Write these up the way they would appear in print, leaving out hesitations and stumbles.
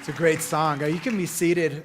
It's a great song. You can be seated.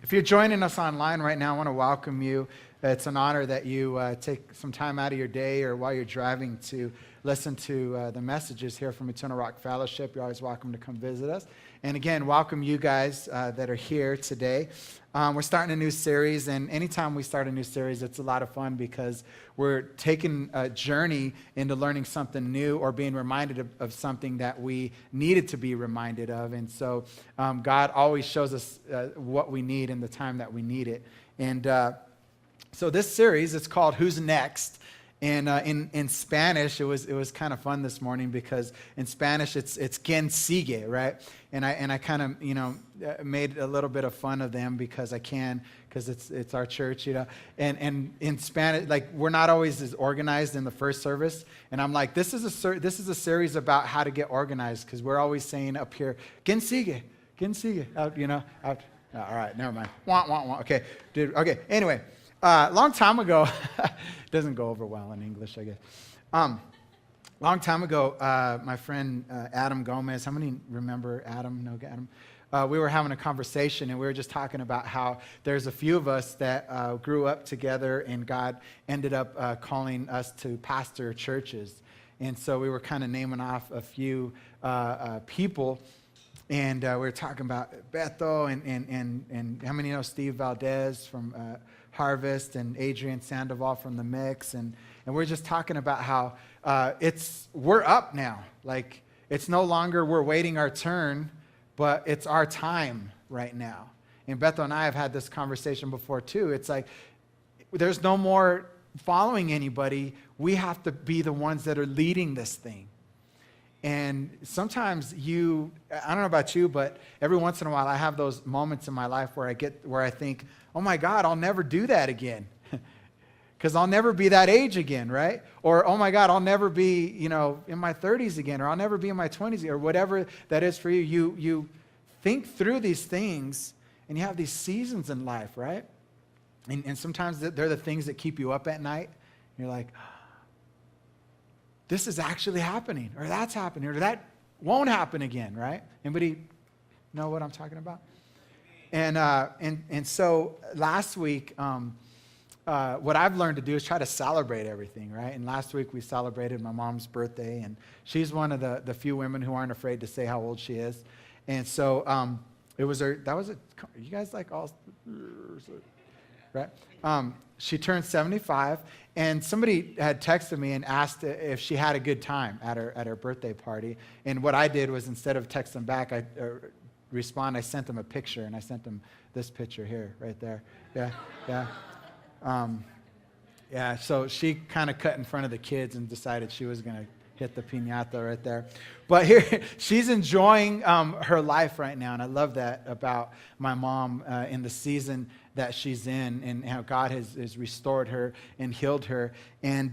If you're joining us online right now, I want to welcome you. It's an honor that you take some time out of your day or while you're driving to listen to the messages here from Eternal Rock Fellowship. You're always welcome to come visit us. And again, welcome you guys that are here today. We're starting a new series, and anytime we start a new series, it's a lot of fun because we're taking a journey into learning something new or being reminded of something that we needed to be reminded of. And so God always shows us what we need in the time that we need it. And so this series, it's called Who's Next? And in Spanish, it was kind of fun this morning because in Spanish it's quien sigue, right? And I kind of made a little bit of fun of them because it's our church, And in Spanish, like we're not always as organized in the first service, and I'm like, this is a series about how to get organized because we're always saying up here, quien sigue, out, out. All right, never mind. Wah, wah, wah. Okay, dude. Okay. Anyway. Long time ago, doesn't go over well in English, I guess. Long time ago, my friend Adam Gomez, how many remember Adam? Know Adam? We were having a conversation, and we were just talking about how there's a few of us that grew up together, and God ended up calling us to pastor churches. And so we were kind of naming off a few people. And we were talking about Beto and how many know Steve Valdez from Harvest and Adrian Sandoval from the Mix. And we're just talking about how we're up now. Like it's no longer we're waiting our turn, but it's our time right now. And Beto and I have had this conversation before too. It's like there's no more following anybody. We have to be the ones that are leading this thing. And sometimes I don't know about you, but every once in a while I have those moments in my life where I think, oh my God, I'll never do that again. Because I'll never be that age again, right? Or, oh my God, I'll never be, in my 30s again, or I'll never be in my 20s, or whatever that is for you. You think through these things, and you have these seasons in life, right? And sometimes they're the things that keep you up at night. You're like, this is actually happening, or that's happening, or that won't happen again, right? Anybody know what I'm talking about? And so last week, what I've learned to do is try to celebrate everything, right? And last week we celebrated my mom's birthday, and she's one of the few women who aren't afraid to say how old she is. And so you guys like all, right? She turned 75, and somebody had texted me and asked if she had a good time at her birthday party. And what I did was instead of texting back, I sent them a picture, and I sent them this picture here, right there. Yeah. So she kind of cut in front of the kids and decided she was going to hit the piñata right there. But here, she's enjoying her life right now, and I love that about my mom in the season that she's in, and how God has restored her and healed her. And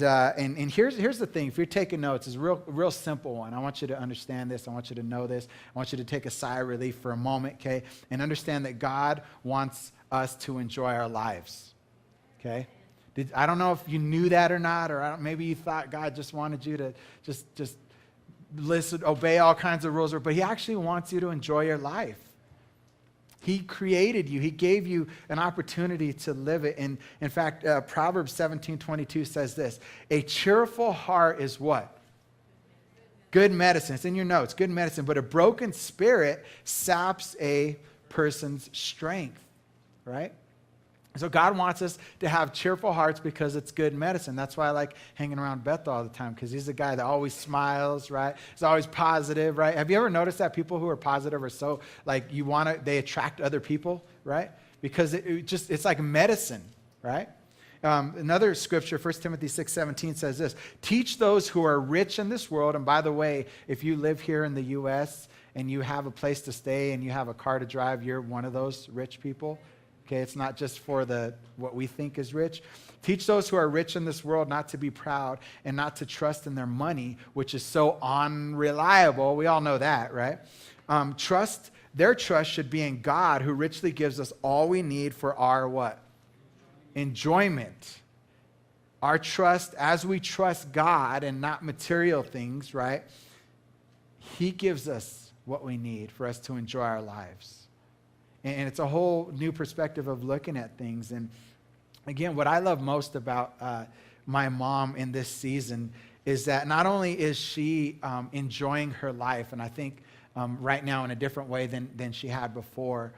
here's the thing: if you're taking notes, it's a real simple one. I want you to understand this. I want you to know this. I want you to take a sigh of relief for a moment, okay, and understand that God wants us to enjoy our lives, okay. I don't know if you knew that or not, or maybe you thought God just wanted you to just listen, obey all kinds of rules, but He actually wants you to enjoy your life. He created you. He gave you an opportunity to live it. And in fact, Proverbs 17:22 says this: a cheerful heart is what? Good medicine. It's in your notes. Good medicine. But a broken spirit saps a person's strength, right? So God wants us to have cheerful hearts because it's good medicine. That's why I like hanging around Beto all the time, because he's a guy that always smiles, right? He's always positive, right? Have you ever noticed that people who are positive are so, like, they attract other people, right? Because it's like medicine, right? Another scripture, 1 Timothy 6:17 says this: teach those who are rich in this world. And by the way, if you live here in the U.S. and you have a place to stay and you have a car to drive, you're one of those rich people. Okay, it's not just for what we think is rich. Teach those who are rich in this world not to be proud and not to trust in their money, which is so unreliable. We all know that, right? Their trust should be in God, who richly gives us all we need for our what? Enjoyment. Our trust, as we trust God and not material things, right? He gives us what we need for us to enjoy our lives. And it's a whole new perspective of looking at things. And again, what I love most about my mom in this season is that not only is she enjoying her life, and I think right now in a different way than she had before,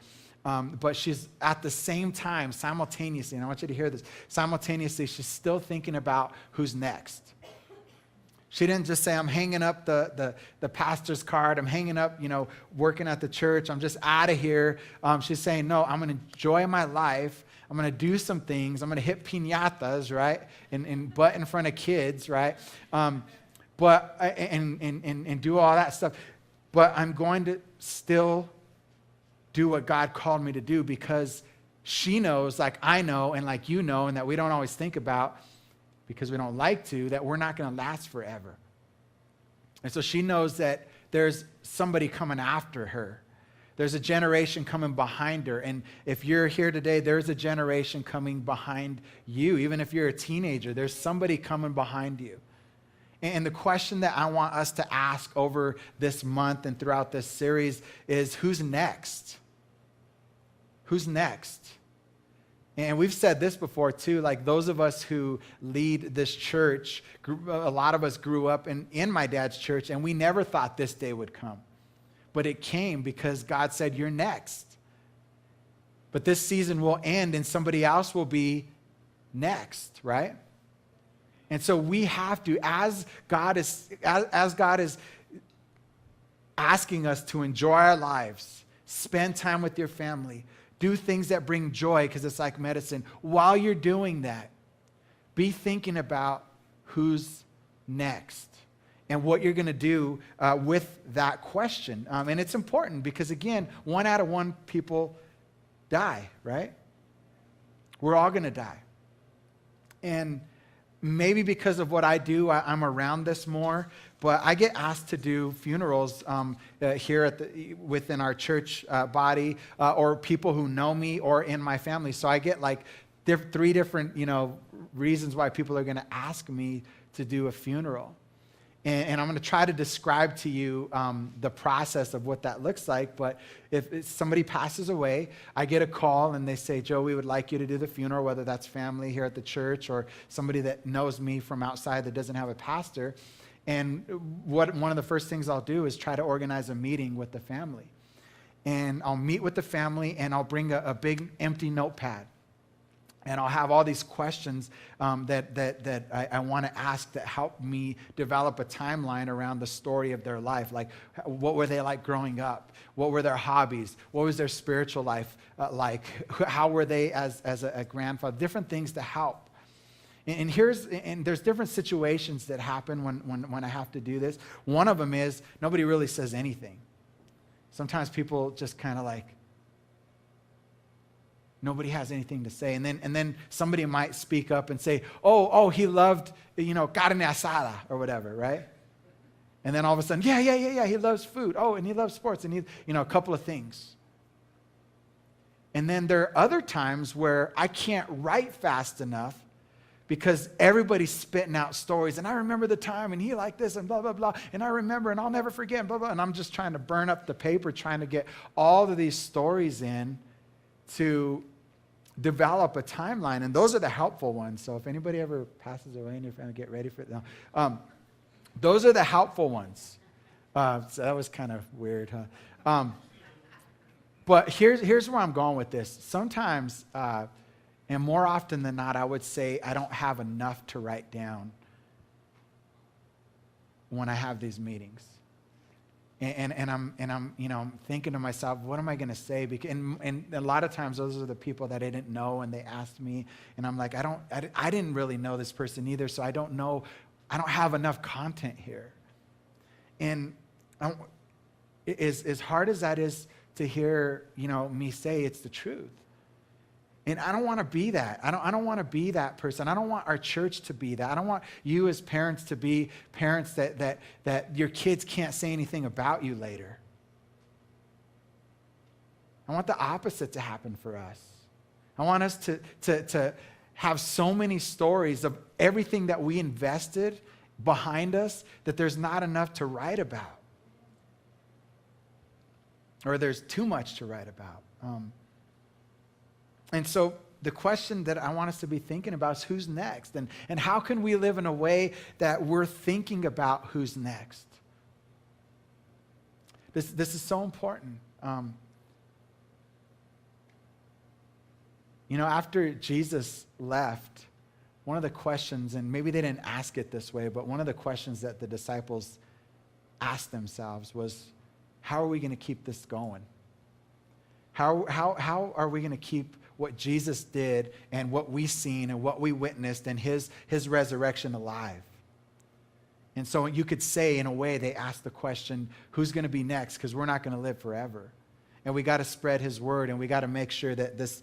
but she's at the same time, simultaneously, and I want you to hear this, simultaneously, she's still thinking about who's next. She didn't just say, I'm hanging up the pastor's card, I'm hanging up, working at the church, I'm just out of here. She's saying, no, I'm going to enjoy my life. I'm going to do some things. I'm going to hit piñatas, right? And butt in front of kids, right? And do all that stuff. But I'm going to still do what God called me to do, because she knows, like I know, and like you know, and that we don't always think about, because we don't like to, that we're not going to last forever. And so she knows that there's somebody coming after her. There's a generation coming behind her. And if you're here today, there's a generation coming behind you. Even if you're a teenager, there's somebody coming behind you. And the question that I want us to ask over this month and throughout this series is, who's next? Who's next? And we've said this before too, like those of us who lead this church, a lot of us grew up in my dad's church, and we never thought this day would come. But it came because God said, you're next. But this season will end and somebody else will be next, right? And so we have to, as God is asking us to enjoy our lives, spend time with your family, do things that bring joy, because it's like medicine. While you're doing that, be thinking about who's next and what you're going to do with that question. And it's important because, again, 1 out of 1 people die, right? We're all going to die. And maybe because of what I do, I'm around this more, but I get asked to do funerals here within our church body, or people who know me or in my family. So I get like 3 different, reasons why people are going to ask me to do a funeral. And I'm going to try to describe to you the process of what that looks like. But if somebody passes away, I get a call and they say, Joe, we would like you to do the funeral, whether that's family here at the church or somebody that knows me from outside that doesn't have a pastor. And one of the first things I'll do is try to organize a meeting with the family. And I'll meet with the family and I'll bring a big empty notepad. And I'll have all these questions that I want to ask that help me develop a timeline around the story of their life. Like, what were they like growing up? What were their hobbies? What was their spiritual life like? How were they as a grandfather? Different things to help. And there's different situations that happen when I have to do this. One of them is nobody really says anything. Sometimes people just kind of like, nobody has anything to say. And then somebody might speak up and say, oh, he loved, carne asada or whatever, right? And then all of a sudden, yeah, he loves food. Oh, and he loves sports, and a couple of things. And then there are other times where I can't write fast enough because everybody's spitting out stories. And I remember the time, and he liked this, and blah, blah, blah. And I remember, and I'll never forget, and blah, blah. And I'm just trying to burn up the paper, trying to get all of these stories in to develop a timeline. And those are the helpful ones. So if anybody ever passes away in your family, get ready for it. No. Those are the helpful ones. So that was kind of weird, huh? But here's where I'm going with this. Sometimes, and more often than not, I would say I don't have enough to write down when I have these meetings. And I'm thinking to myself, what am I going to say? And a lot of times those are the people that I didn't know, and they asked me, and I'm like, I didn't really know this person either, so I don't know. I don't have enough content here. And as hard as that is to hear, me say, it's the truth. And I don't want to be that. I don't want to be that person. I don't want our church to be that. I don't want you as parents to be parents that your kids can't say anything about you later. I want the opposite to happen for us. I want us to have so many stories of everything that we invested behind us that there's not enough to write about. or there's too much to write about. And so the question that I want us to be thinking about is who's next? And how can we live in a way that we're thinking about who's next? This is so important. After Jesus left, one of the questions, and maybe they didn't ask it this way, but one of the questions that the disciples asked themselves was, how are we going to keep this going? How are we going to keep what Jesus did and what we seen and what we witnessed and his resurrection alive? And so you could say, in a way, they asked the question, who's going to be next? Because we're not going to live forever. And we got to spread his word, and we got to make sure that this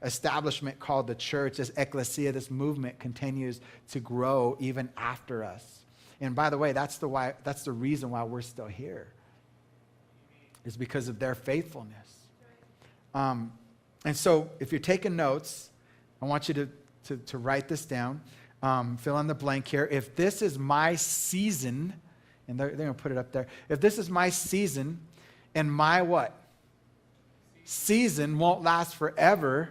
establishment called the church, this ecclesia, this movement continues to grow even after us. And by the way, that's the reason why we're still here, is because of their faithfulness. And so if you're taking notes, I want you to write this down. Fill in the blank here. If this is my season, and they're going to put it up there. If this is my season, and my what? Season won't last forever,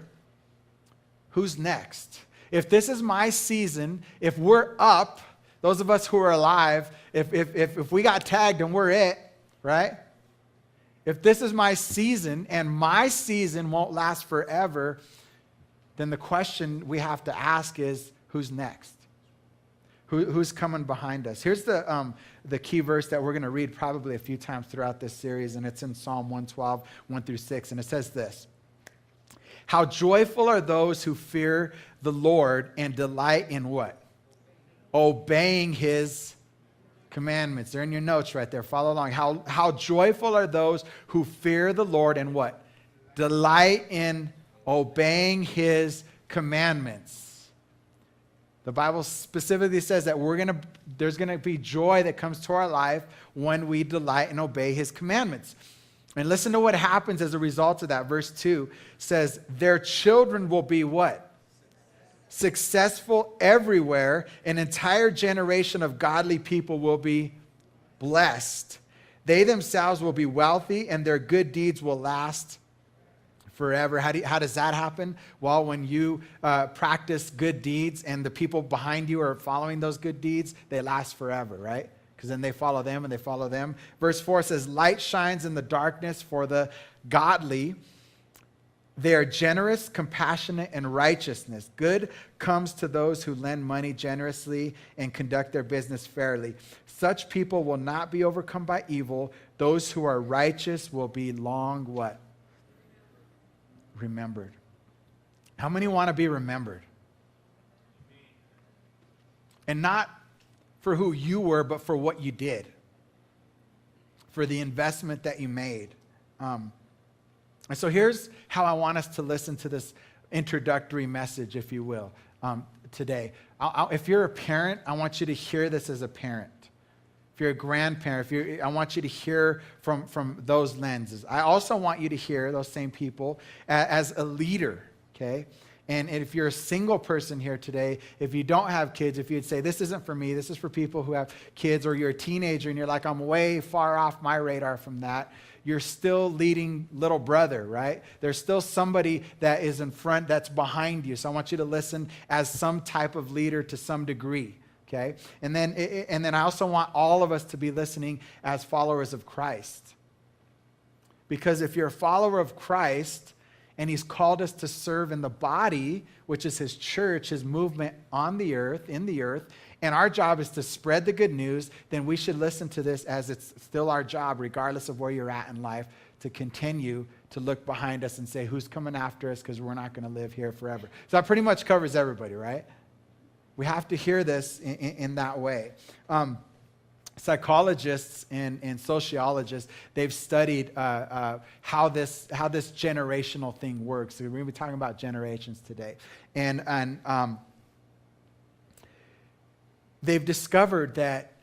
who's next? If this is my season, if we're up, those of us who are alive, if we got tagged and we're it, right? If this is my season and my season won't last forever, then the question we have to ask is, who's next? Who's coming behind us? Here's the key verse that we're going to read probably a few times throughout this series, and it's in Psalm 112, 1-6, and it says this: how joyful are those who fear the Lord and delight in what? Obeying his commandments. They're in your notes right there. Follow along. How joyful are those who fear the Lord and what? Delight in obeying his commandments. The Bible specifically says that there's going to be joy that comes to our life when we delight and obey his commandments. And listen to what happens as a result of that. Verse 2 says, their children will be what? Successful everywhere. An entire generation of godly people will be blessed. They themselves will be wealthy, and their good deeds will last forever. How does that happen? Well, when you practice good deeds and the people behind you are following those good deeds, they last forever, right? Because then they follow them and they follow them. Verse 4 says, light shines in the darkness for the godly. They are generous, compassionate, and righteousness. Good comes to those who lend money generously and conduct their business fairly. Such people will not be overcome by evil. Those who are righteous will be long what? Remembered. How many want to be remembered? And not for who you were, but for what you did, for the investment that you made. And so here's how I want us to listen to this introductory message, if you will, today. If you're a parent, I want you to hear this as a parent. If you're a grandparent, I want you to hear from those lenses. I also want you to hear those same people as a leader, okay? And if you're a single person here today, if you don't have kids, if you'd say, this isn't for me, this is for people who have kids, or you're a teenager and you're like, I'm way far off my radar from that, you're still leading little brother, right? There's still somebody that is in front that's behind you. So I want you to listen as some type of leader to some degree. Okay? And then I also want all of us to be listening as followers of Christ. Because if you're a follower of Christ and he's called us to serve in the body, which is his church, his movement on the earth, in the earth, and our job is to spread the good news, then we should listen to this as it's still our job, regardless of where you're at in life, to continue to look behind us and say, who's coming after us, because we're not going to live here forever. So that pretty much covers everybody, right? We have to hear this in that way. Psychologists and sociologists, they've studied how this generational thing works. So we're going to be talking about generations today. And they've discovered that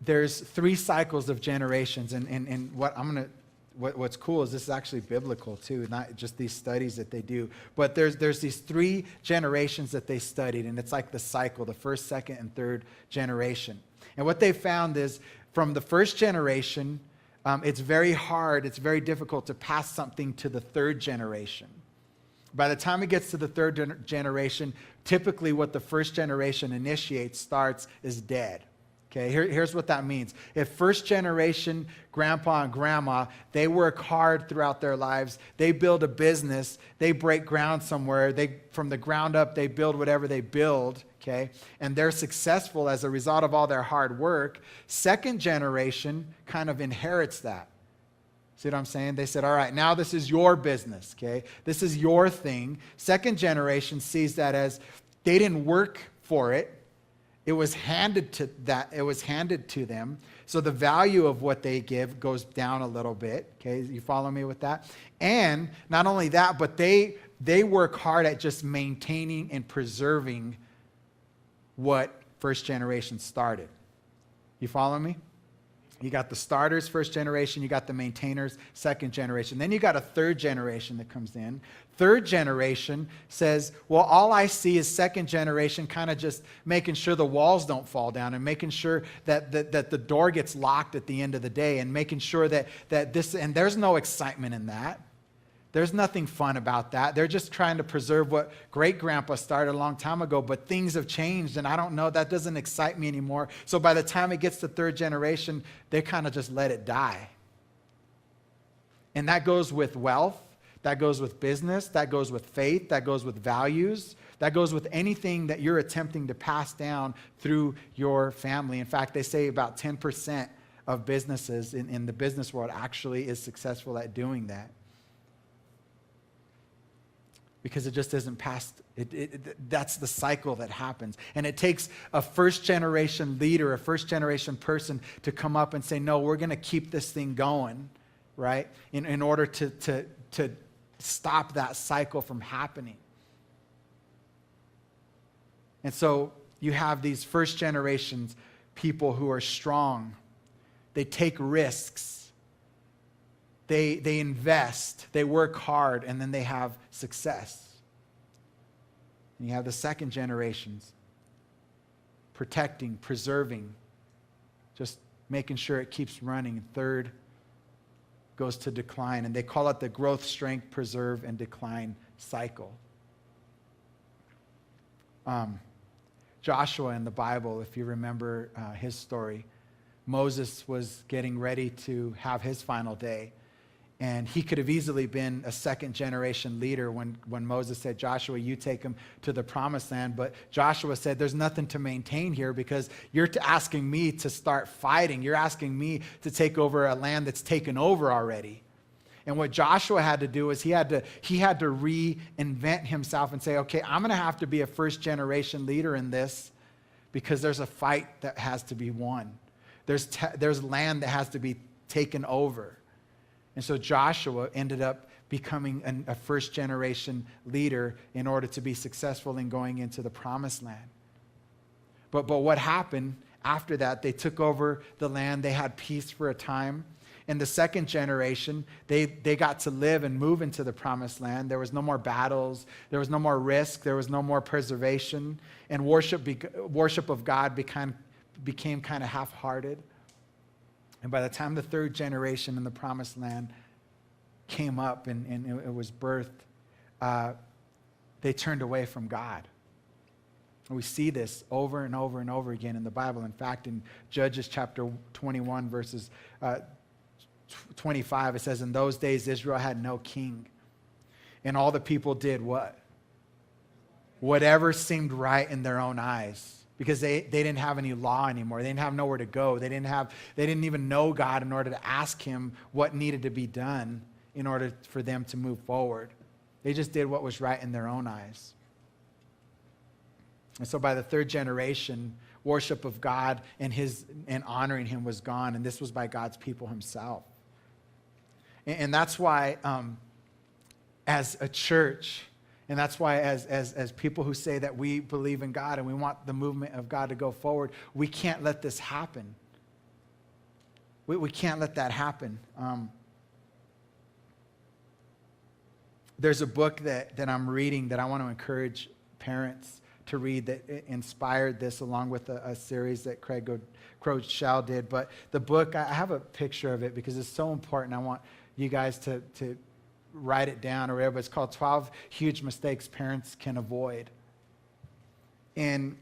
there's 3 cycles of generations. And what's cool is this is actually biblical too, not just these studies that they do. But there's these 3 generations that they studied, and it's like the cycle, the first, second, and third generation. And what they found is from the first generation, it's very hard, it's very difficult to pass something to the third generation. By the time it gets to the third generation, typically what the first generation initiates, starts, is dead. Okay, here's what that means. If first generation grandpa and grandma, they work hard throughout their lives, they build a business, they break ground somewhere, from the ground up, they build whatever they build, okay, and they're successful as a result of all their hard work, second generation kind of inherits that. See what I'm saying? They said, all right, now this is your business, okay? This is your thing. Second generation sees that as they didn't work for it. It was handed to them. So the value of what they give goes down a little bit. Okay, you follow me with that? And not only that, but they work hard at just maintaining and preserving what first generation started. You follow me? You got the starters, first generation. You got the maintainers, second generation. Then you got a third generation that comes in. Third generation says, well, all I see is second generation kind of just making sure the walls don't fall down and making sure that the door gets locked at the end of the day and making sure that this, and there's no excitement in that. There's nothing fun about that. They're just trying to preserve what great-grandpa started a long time ago, but things have changed, and I don't know, that doesn't excite me anymore. So by the time it gets to third generation, they kind of just let it die. And that goes with wealth, that goes with business, that goes with faith, that goes with values, that goes with anything that you're attempting to pass down through your family. In fact, they say about 10% of businesses in the business world actually is successful at doing that. Because it just isn't passed. That's the cycle that happens. And it takes a first-generation leader, a first-generation person to come up and say, no, we're going to keep this thing going, right? In order to stop that cycle from happening. And so you have these first-generation people who are strong. They take risks. They invest, they work hard, and then they have success. And you have the second generations protecting, preserving, just making sure it keeps running. And third goes to decline, and they call it the growth, strength, preserve, and decline cycle. Joshua in the Bible, if you remember his story, Moses was getting ready to have his final day. And he could have easily been a second-generation leader when Moses said, Joshua, you take him to the promised land. But Joshua said, there's nothing to maintain here because you're asking me to start fighting. You're asking me to take over a land that's taken over already. And what Joshua had to do is he had to reinvent himself and say, okay, I'm going to have to be a first-generation leader in this because there's a fight that has to be won. There's land that has to be taken over. And so Joshua ended up becoming a first-generation leader in order to be successful in going into the promised land. But what happened after that, they took over the land. They had peace for a time. In the second generation, they got to live and move into the promised land. There was no more battles. There was no more risk. There was no more preservation. And worship of God became kind of half-hearted. And by the time the third generation in the promised land came up and it was birthed, they turned away from God. And we see this over and over and over again in the Bible. In fact, in Judges chapter 21, verses 25, it says, in those days Israel had no king. And all the people did what? Whatever seemed right in their own eyes. Because they didn't have any law anymore. They didn't have nowhere to go. They didn't even know God in order to ask him what needed to be done in order for them to move forward. They just did what was right in their own eyes. And so by the third generation, worship of God and honoring him was gone. And this was by God's people himself. And that's why as a church, and that's why as people who say that we believe in God and we want the movement of God to go forward, we can't let this happen. We can't let that happen. There's a book that I'm reading that I want to encourage parents to read that inspired this, along with a series that Craig Groeschel did. But the book, I have a picture of it because it's so important. I want you guys to write it down or whatever. It's called 12 Huge Mistakes Parents Can Avoid. And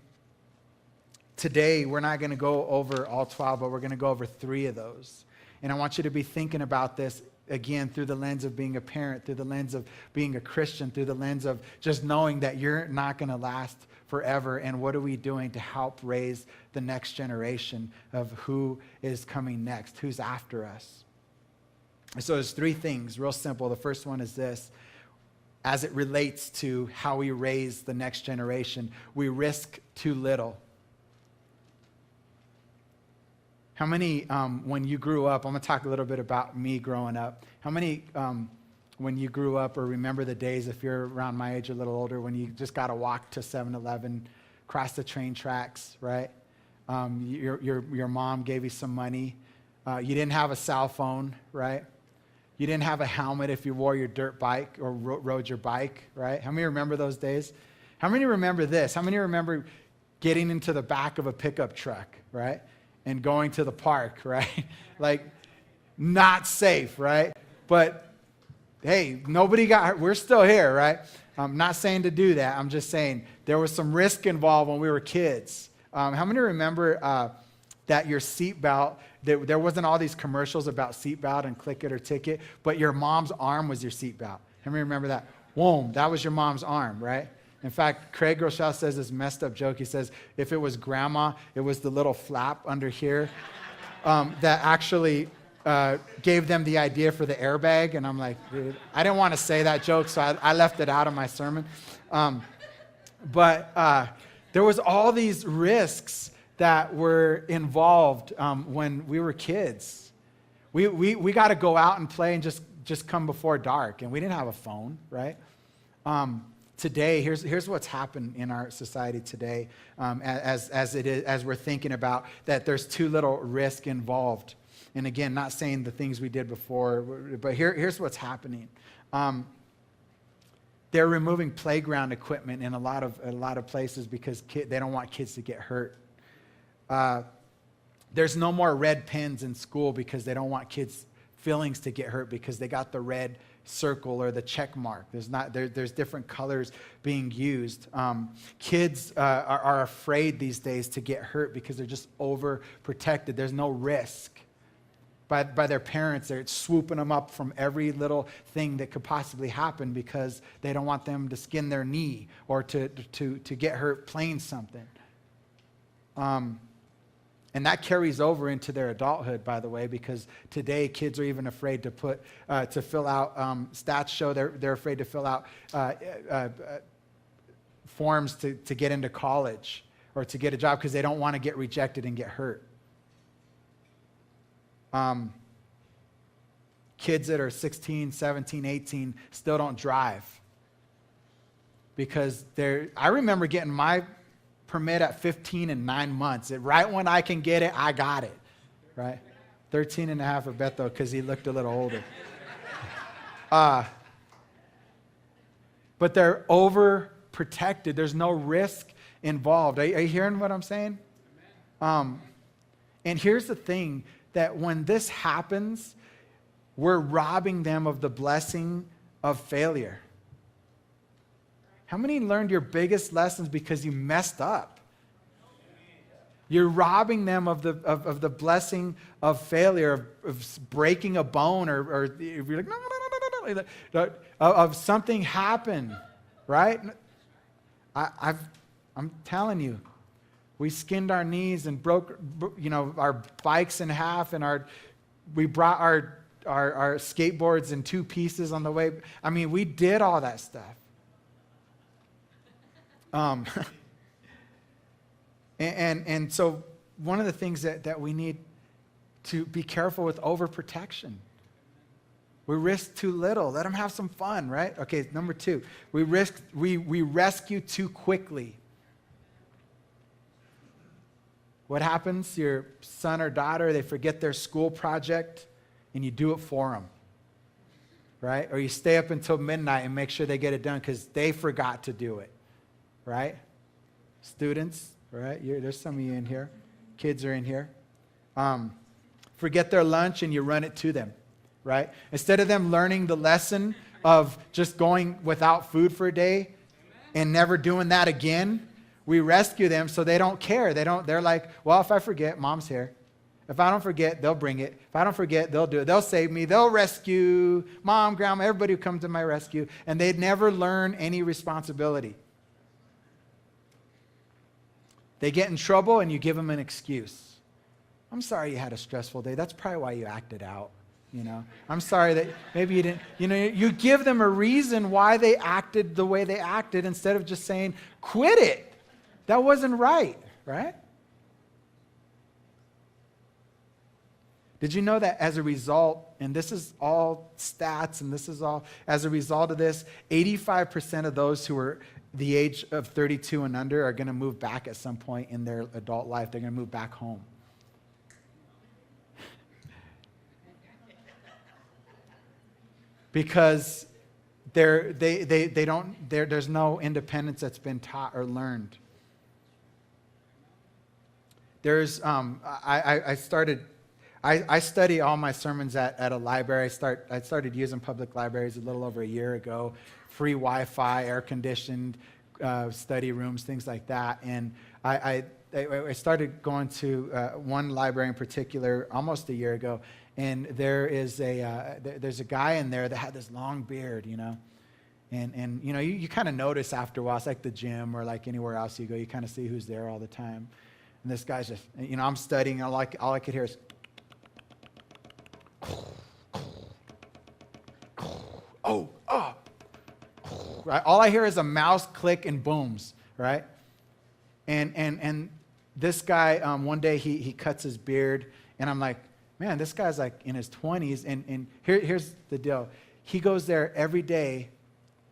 today, we're not going to go over all 12, but we're going to go over 3 of those. And I want you to be thinking about this, again, through the lens of being a parent, through the lens of being a Christian, through the lens of just knowing that you're not going to last forever. And what are we doing to help raise the next generation of who is coming next, who's after us? So there's 3 things, real simple. The first one is this. As it relates to how we raise the next generation, we risk too little. How many, when you grew up, I'm going to talk a little bit about me growing up. How many, when you grew up or remember the days, if you're around my age or a little older, when you just got to walk to 7-Eleven, cross the train tracks, right? Your mom gave you some money. You didn't have a cell phone, right? You didn't have a helmet if you wore your dirt bike or rode your bike, right? How many remember those days? How many remember this? How many remember getting into the back of a pickup truck, right? And going to the park, right? Like, not safe, right? But, hey, nobody got hurt. We're still here, right? I'm not saying to do that. I'm just saying there was some risk involved when we were kids. How many remember that your seatbelt, there wasn't all these commercials about seatbelt and click it or ticket, but your mom's arm was your seatbelt? How many remember that? Boom, that was your mom's arm, right? In fact, Craig Groeschel says this messed up joke. He says, if it was grandma, it was the little flap under here that actually gave them the idea for the airbag. And I'm like, dude, I didn't want to say that joke, so I left it out of my sermon. But there was all these risks that were involved when we were kids. We got to go out and play and just come before dark. And we didn't have a phone, right? Today, here's what's happened in our society today, as we're thinking about that there's too little risk involved. And again, not saying the things we did before, but here's what's happening. They're removing playground equipment in a lot of places because they don't want kids to get hurt. There's no more red pens in school because they don't want kids' feelings to get hurt because they got the red circle or the check mark. There's different colors being used. Kids are afraid these days to get hurt because they're just overprotected. There's no risk by their parents. They're swooping them up from every little thing that could possibly happen because they don't want them to skin their knee or to get hurt playing something. And that carries over into their adulthood, by the way, because today kids are even afraid to fill out, stats show they're afraid to fill out forms to get into college or to get a job because they don't want to get rejected and get hurt. Kids that are 16, 17, 18 still don't drive because I remember getting my permit at 15 and 9 months. Right when I can get it, I got it, right? 13 and a half for Beto because he looked a little older. But they're overprotected. There's no risk involved. Are you hearing what I'm saying? And here's the thing, that when this happens, we're robbing them of the blessing of failure. How many learned your biggest lessons because you messed up? You're robbing them of the blessing of failure, of breaking a bone, or if you're like, no, of something happened, right? I'm telling you, we skinned our knees and broke, our bikes in half, and we brought our skateboards in 2 pieces on the way. I mean, we did all that stuff. And so one of the things that we need to be careful with overprotection. We risk too little. Let them have some fun, right? Okay, number 2, we rescue too quickly. What happens? Your son or daughter, they forget their school project, and you do it for them, right? Or you stay up until midnight and make sure they get it done because they forgot to do it. Right? Students, right? There's some of you in here. Kids are in here. Forget their lunch and you run it to them, right? Instead of them learning the lesson of just going without food for a day and never doing that again, we rescue them so they don't care. They're like, well, if I forget, mom's here. If I don't forget, they'll bring it. If I don't forget, they'll do it. They'll save me. They'll rescue mom, grandma, everybody who comes to my rescue. And they'd never learn any responsibility. They get in trouble and you give them an excuse. I'm sorry you had a stressful day. That's probably why you acted out. I'm sorry that maybe you didn't, you give them a reason why they acted the way they acted instead of just saying, quit it. That wasn't right? Did you know that as a result, and this is all stats, and this is all, as a result of this, 85% of those who are the age of 32 and under are going to move back at some point in their adult life. They're going to move back home. Because there's no independence that's been taught or learned. I study all my sermons at a library. I started using public libraries a little over a year ago. Free Wi-Fi, air-conditioned study rooms, things like that. And I started going to one library in particular almost a year ago. And there's a guy in there that had this long beard, And you kind of notice after a while. It's like the gym or like anywhere else you go. You kind of see who's there all the time. And this guy's just, I'm studying. All I could hear is, right? All I hear is a mouse click and booms, right? And this guy, one day he cuts his beard, and I'm like, man, this guy's like in his 20s, and here's the deal. He goes there every day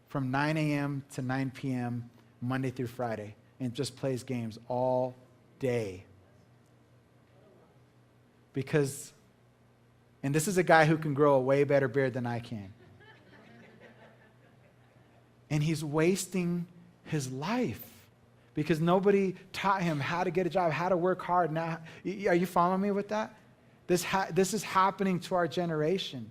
from 9 a.m. to 9 p.m., Monday through Friday, and just plays games all day. And this is a guy who can grow a way better beard than I can. And he's wasting his life because nobody taught him how to get a job, how to work hard. Now, are you following me with that? This is happening to our generation.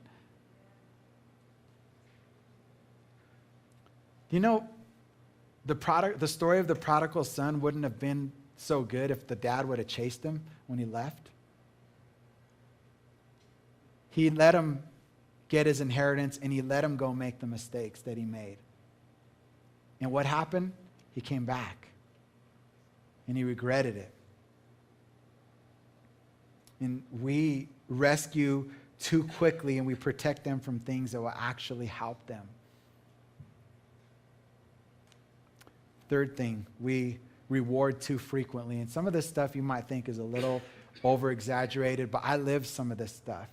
The story of the prodigal son wouldn't have been so good if the dad would have chased him when he left. He let him get his inheritance, and he let him go make the mistakes that he made. And what happened? He came back, and he regretted it. And we rescue too quickly, and we protect them from things that will actually help them. Third thing, we reward too frequently. And some of this stuff you might think is a little over-exaggerated, but I lived some of this stuff.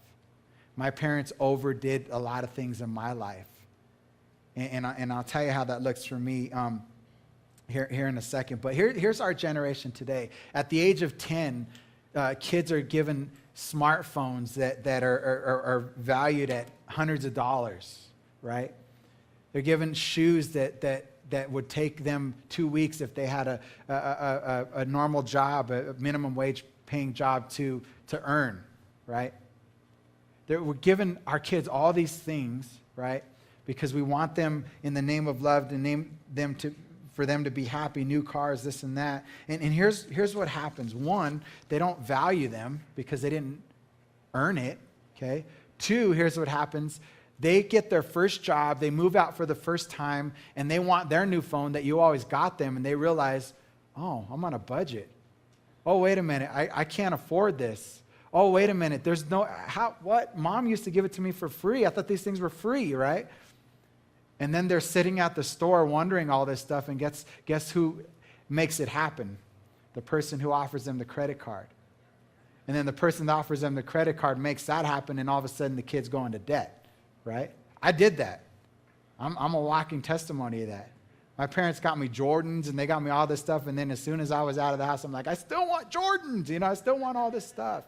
My parents overdid a lot of things in my life. And I'll tell you how that looks for me here in a second. But here's our generation today. At the age of 10, kids are given smartphones that are valued at hundreds of dollars, right? They're given shoes that would take them 2 weeks if they had a normal job, a minimum wage paying job to earn, right? We're giving our kids all these things, right? Because we want them in the name of love for them to be happy, new cars, this and that. And here's what happens. One, they don't value them because they didn't earn it, okay? Two, here's what happens. They get their first job, they move out for the first time, and they want their new phone that you always got them, and they realize, oh, I'm on a budget. Oh, wait a minute, I can't afford this. Oh, wait a minute, what? Mom used to give it to me for free. I thought these things were free, right? And then they're sitting at the store wondering all this stuff, and guess who makes it happen? The person who offers them the credit card. And then the person that offers them the credit card makes that happen, and all of a sudden the kid's going to debt, right? I did that. I'm a walking testimony of that. My parents got me Jordans, and they got me all this stuff, and then as soon as I was out of the house, I'm like, I still want Jordans, I still want all this stuff.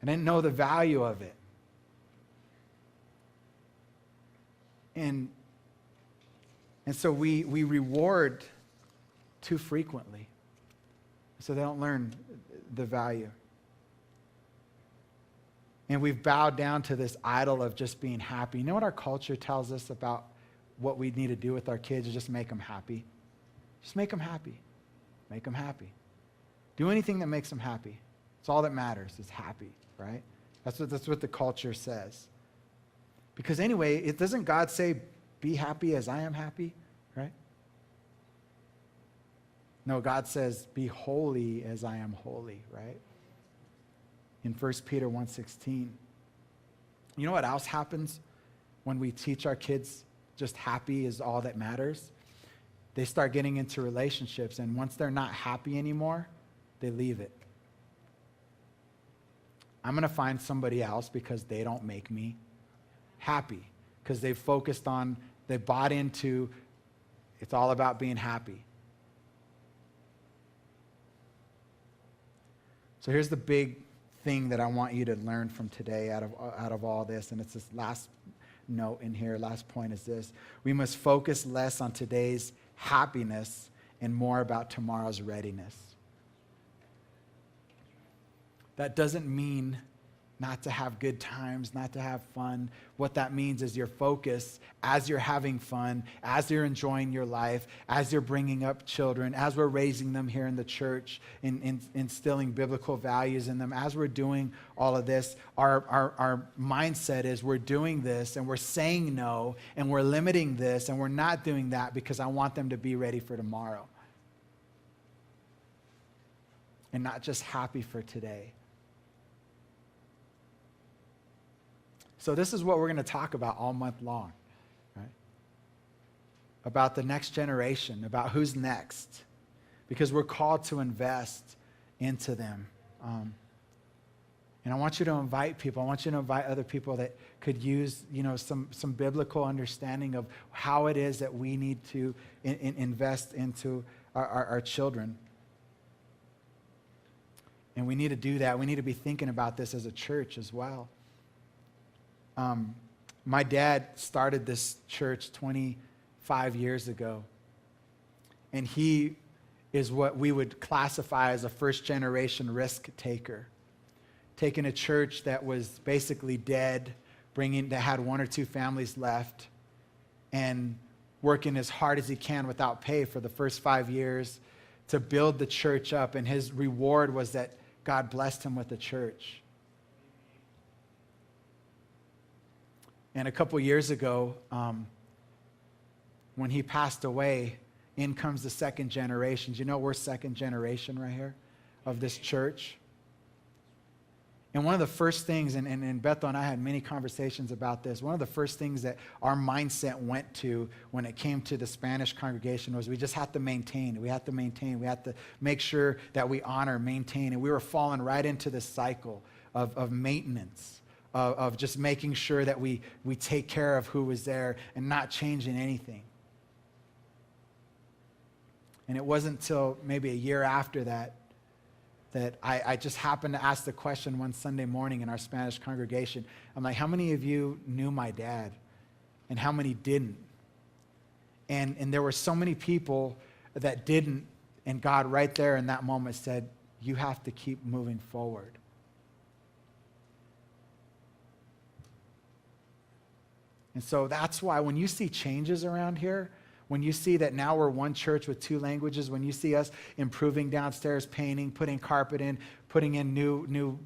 I didn't know the value of it. And so we reward too frequently. So they don't learn the value. And we've bowed down to this idol of just being happy. You know what our culture tells us about what we need to do with our kids is just make them happy. Just make them happy. Make them happy. Do anything that makes them happy. It's all that matters is happy, right? That's what the culture says. Because anyway, doesn't God say, be happy as I am happy, right? No, God says, be holy as I am holy, right? In 1 Peter 1:16. You know what else happens when we teach our kids just happy is all that matters? They start getting into relationships, and once they're not happy anymore, they leave it. I'm going to find somebody else because they don't make me happy. Because they bought into, it's all about being happy. So here's the big thing that I want you to learn from today out of all this, and it's this last note in here, last point is this. We must focus less on today's happiness and more about tomorrow's readiness. That doesn't mean not to have good times, not to have fun. What that means is your focus as you're having fun, as you're enjoying your life, as you're bringing up children, as we're raising them here in the church, instilling biblical values in them, as we're doing all of this, our mindset is we're doing this and we're saying no and we're limiting this and we're not doing that because I want them to be ready for tomorrow. And not just happy for today. So this is what we're going to talk about all month long, right? About the next generation, about who's next, because we're called to invest into them. And I want you to invite people. I want you to invite other people that could use, some biblical understanding of how it is that we need to invest into our children. And we need to do that. We need to be thinking about this as a church as well. My dad started this church 25 years ago, and he is what we would classify as a first-generation risk taker, taking a church that was basically dead, that had one or two families left, and working as hard as he can without pay for the first 5 years to build the church up, and his reward was that God blessed him with a church. And a couple years ago, when he passed away, in comes the second generation. Do you know we're second generation right here of this church? And one of the first things, and Bethel and I had many conversations about this, one of the first things that our mindset went to when it came to the Spanish congregation was we just have to maintain. We have to maintain. We have to make sure that we honor, maintain. And we were falling right into this cycle of maintenance. Of just making sure that we take care of who was there and not changing anything. And it wasn't until maybe a year after that I just happened to ask the question one Sunday morning in our Spanish congregation. I'm like, how many of you knew my dad? And how many didn't? And there were so many people that didn't, and God right there in that moment said, you have to keep moving forward. And so that's why when you see changes around here, when you see that now we're one church with two languages, when you see us improving downstairs, painting, putting carpet in, putting in new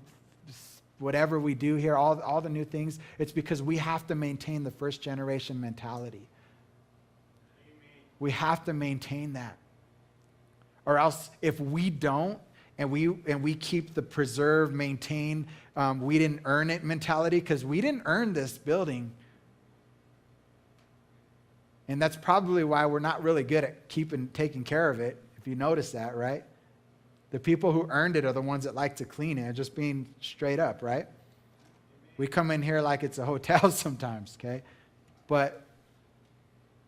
whatever we do here, all the new things, it's because we have to maintain the first generation mentality. Amen. We have to maintain that. Or else if we don't, and we keep the preserve, maintain, we didn't earn it mentality, because we didn't earn this building. And that's probably why we're not really good at taking care of it, if you notice that, right? The people who earned it are the ones that like to clean it, just being straight up, right? We come in here like it's a hotel sometimes, okay? But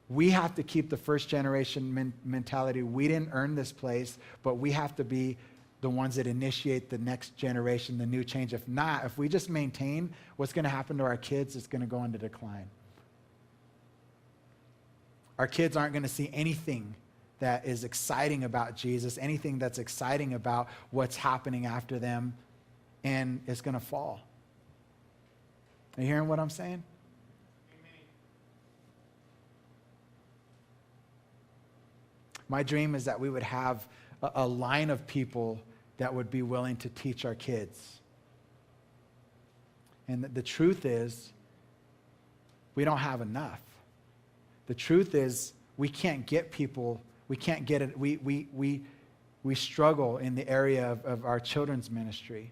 we have to keep the first generation mentality. We didn't earn this place, but we have to be the ones that initiate the next generation, the new change. If not, if we just maintain, what's going to happen to our kids? It's going to go into decline. Our kids aren't going to see anything that is exciting about Jesus, anything that's exciting about what's happening after them, and it's going to fall. Are you hearing what I'm saying? My dream is that we would have a line of people that would be willing to teach our kids. And the truth is, we don't have enough. The truth is, we can't get people, we can't get it, we struggle in the area of our children's ministry.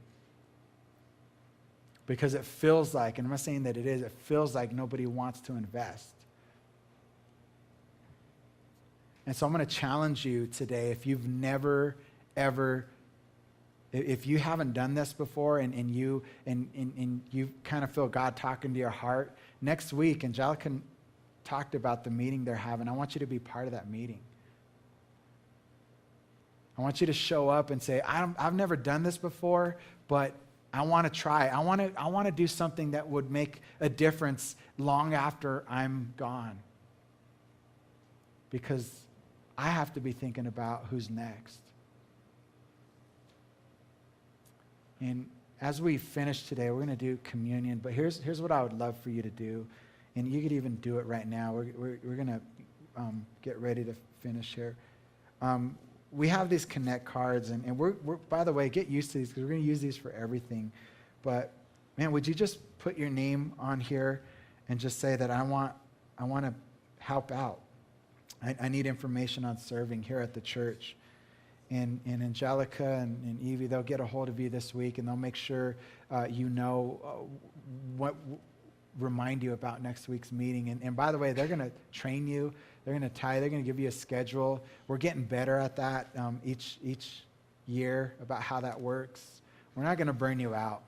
Because it feels like, and I'm not saying that it is, it feels like nobody wants to invest. And so I'm going to challenge you today, if you've never, ever, if you haven't done this before and you kind of feel God talking to your heart, next week, Angelica talked about the meeting they're having. I want you to be part of that meeting. I want you to show up and say, I've never done this before, but I want to try. I want to do something that would make a difference long after I'm gone. Because I have to be thinking about who's next. And as we finish today, we're going to do communion. But here's what I would love for you to do. And you could even do it right now. We're going to get ready to finish here. We have these Connect cards. And we're by the way, get used to these because we're going to use these for everything. But, man, would you just put your name on here and just say that I want to help out. I need information on serving here at the church. And Angelica and Evie, they'll get a hold of you this week, and they'll make sure remind you about next week's meeting. And by the way, they're going to train you. They're going to they're going to give you a schedule. We're getting better at that each year about how that works. We're not going to burn you out.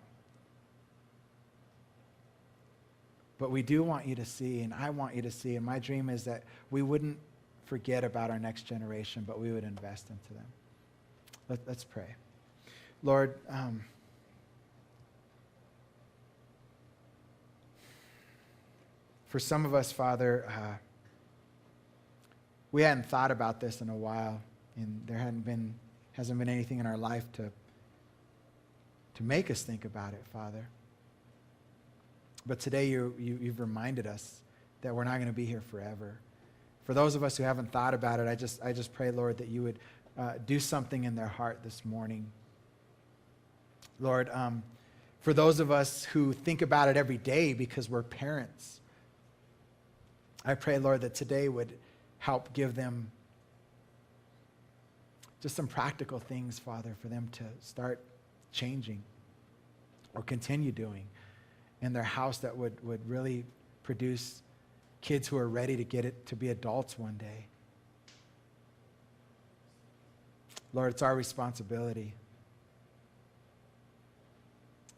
But we do want you to see, and I want you to see, and my dream is that we wouldn't forget about our next generation, but we would invest into them. Let's pray. Lord, for some of us, Father, we hadn't thought about this in a while, and there hasn't been anything in our life to make us think about it, Father. But today you've reminded us that we're not going to be here forever. For those of us who haven't thought about it, I just pray, Lord, that you would do something in their heart this morning. Lord, for those of us who think about it every day because we're parents, I pray, Lord, that today would help give them just some practical things, Father, for them to start changing or continue doing in their house that would really produce kids who are ready to get it to be adults one day. Lord, it's our responsibility.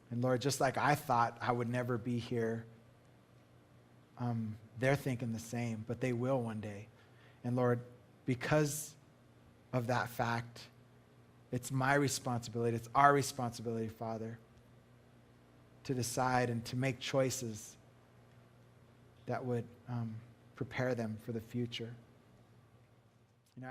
And Lord, just like I thought I would never be here, they're thinking the same, but they will one day. And Lord, because of that fact, it's my responsibility, it's our responsibility, Father, to decide and to make choices that would prepare them for the future. You know,